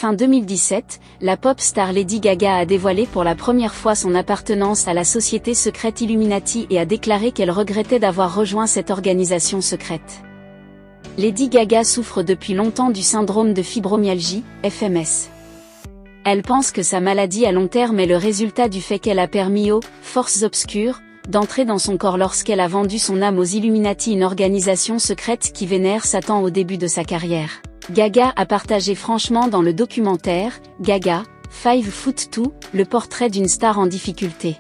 Fin 2017, la pop star Lady Gaga a dévoilé pour la première fois son appartenance à la société secrète Illuminati et a déclaré qu'elle regrettait d'avoir rejoint cette organisation secrète. Lady Gaga souffre depuis longtemps du syndrome de fibromyalgie, FMS. Elle pense que sa maladie à long terme est le résultat du fait qu'elle a permis aux « forces obscures » d'entrer dans son corps lorsqu'elle a vendu son âme aux Illuminati, une organisation secrète qui vénère Satan au début de sa carrière. Gaga a partagé franchement dans le documentaire « Gaga, 5 Foot 2 » le portrait d'une star en difficulté.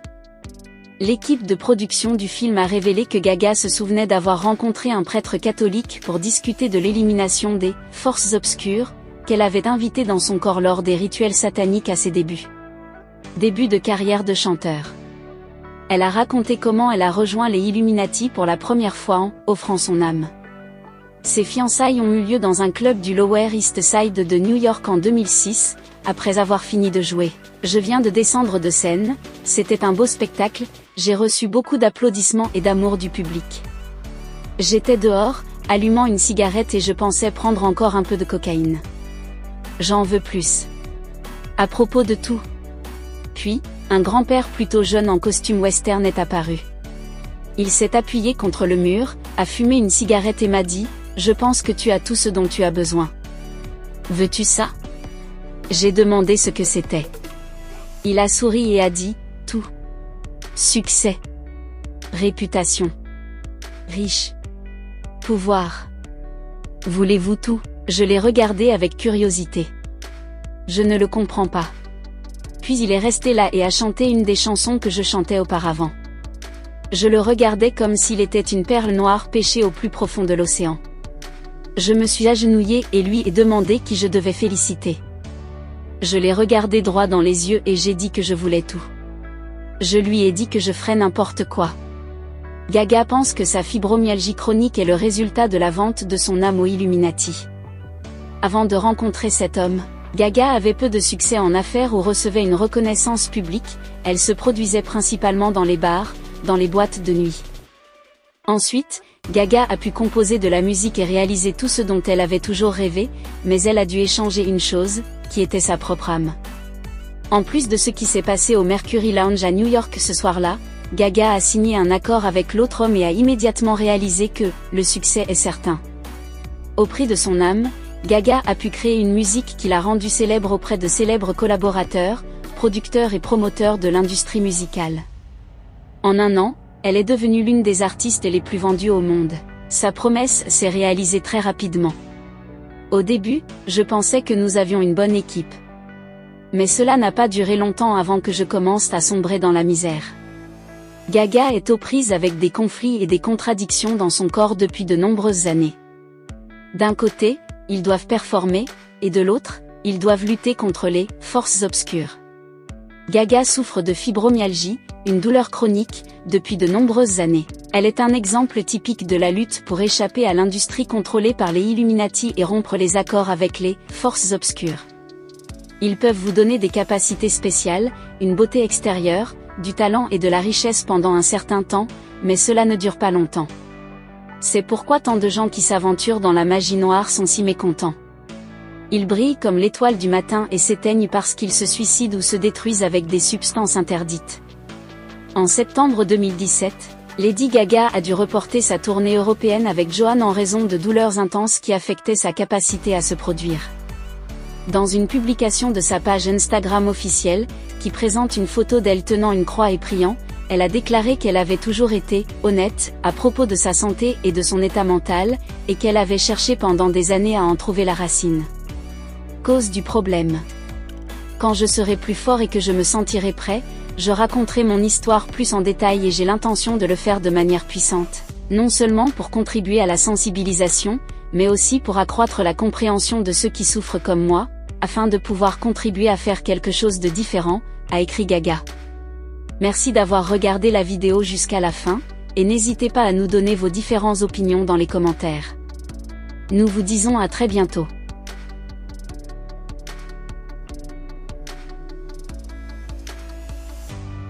L'équipe de production du film a révélé que Gaga se souvenait d'avoir rencontré un prêtre catholique pour discuter de l'élimination des « forces obscures » qu'elle avait invité dans son corps lors des rituels sataniques à ses débuts. Début de carrière de chanteur. Elle a raconté comment elle a rejoint les Illuminati pour la première fois en offrant son âme. Ses fiançailles ont eu lieu dans un club du Lower East Side de New York en 2006, après avoir fini de jouer. Je viens de descendre de scène, c'était un beau spectacle, j'ai reçu beaucoup d'applaudissements et d'amour du public. J'étais dehors, allumant une cigarette et je pensais prendre encore un peu de cocaïne. J'en veux plus. À propos de tout. Puis, un grand-père plutôt jeune en costume western est apparu. Il s'est appuyé contre le mur, a fumé une cigarette et m'a dit « Je pense que tu as tout ce dont tu as besoin. Veux-tu ça ?» J'ai demandé ce que c'était. Il a souri et a dit « Tout. Succès. Réputation. Riche. Pouvoir. Voulez-vous tout ?» Je l'ai regardé avec curiosité. Je ne le comprends pas. Puis il est resté là et a chanté une des chansons que je chantais auparavant. Je le regardais comme s'il était une perle noire pêchée au plus profond de l'océan. Je me suis agenouillée et lui ai demandé qui je devais féliciter. Je l'ai regardé droit dans les yeux et j'ai dit que je voulais tout. Je lui ai dit que je ferais n'importe quoi. Gaga pense que sa fibromyalgie chronique est le résultat de la vente de son âme aux Illuminati. Avant de rencontrer cet homme, Gaga avait peu de succès en affaires ou recevait une reconnaissance publique, elle se produisait principalement dans les bars, dans les boîtes de nuit. Ensuite, Gaga a pu composer de la musique et réaliser tout ce dont elle avait toujours rêvé, mais elle a dû échanger une chose, qui était sa propre âme. En plus de ce qui s'est passé au Mercury Lounge à New York ce soir-là, Gaga a signé un accord avec l'autre homme et a immédiatement réalisé que le succès est certain. Au prix de son âme, Gaga a pu créer une musique qui l'a rendue célèbre auprès de célèbres collaborateurs, producteurs et promoteurs de l'industrie musicale. En un an, elle est devenue l'une des artistes les plus vendues au monde. Sa promesse s'est réalisée très rapidement. Au début, je pensais que nous avions une bonne équipe. Mais cela n'a pas duré longtemps avant que je commence à sombrer dans la misère. Gaga est aux prises avec des conflits et des contradictions dans son corps depuis de nombreuses années. D'un côté, ils doivent performer, et de l'autre, ils doivent lutter contre les « forces obscures ». Gaga souffre de fibromyalgie, une douleur chronique, depuis de nombreuses années. Elle est un exemple typique de la lutte pour échapper à l'industrie contrôlée par les Illuminati et rompre les accords avec les « forces obscures ». Ils peuvent vous donner des capacités spéciales, une beauté extérieure, du talent et de la richesse pendant un certain temps, mais cela ne dure pas longtemps. C'est pourquoi tant de gens qui s'aventurent dans la magie noire sont si mécontents. Ils brillent comme l'étoile du matin et s'éteignent parce qu'ils se suicident ou se détruisent avec des substances interdites. En septembre 2017, Lady Gaga a dû reporter sa tournée européenne avec Johan en raison de douleurs intenses qui affectaient sa capacité à se produire. Dans une publication de sa page Instagram officielle, qui présente une photo d'elle tenant une croix et priant, elle a déclaré qu'elle avait toujours été honnête à propos de sa santé et de son état mental, et qu'elle avait cherché pendant des années à en trouver la racine. Cause du problème. Quand je serai plus fort et que je me sentirai prêt, je raconterai mon histoire plus en détail et j'ai l'intention de le faire de manière puissante, non seulement pour contribuer à la sensibilisation, mais aussi pour accroître la compréhension de ceux qui souffrent comme moi, afin de pouvoir contribuer à faire quelque chose de différent, a écrit Gaga. Merci d'avoir regardé la vidéo jusqu'à la fin, et n'hésitez pas à nous donner vos différentes opinions dans les commentaires. Nous vous disons à très bientôt.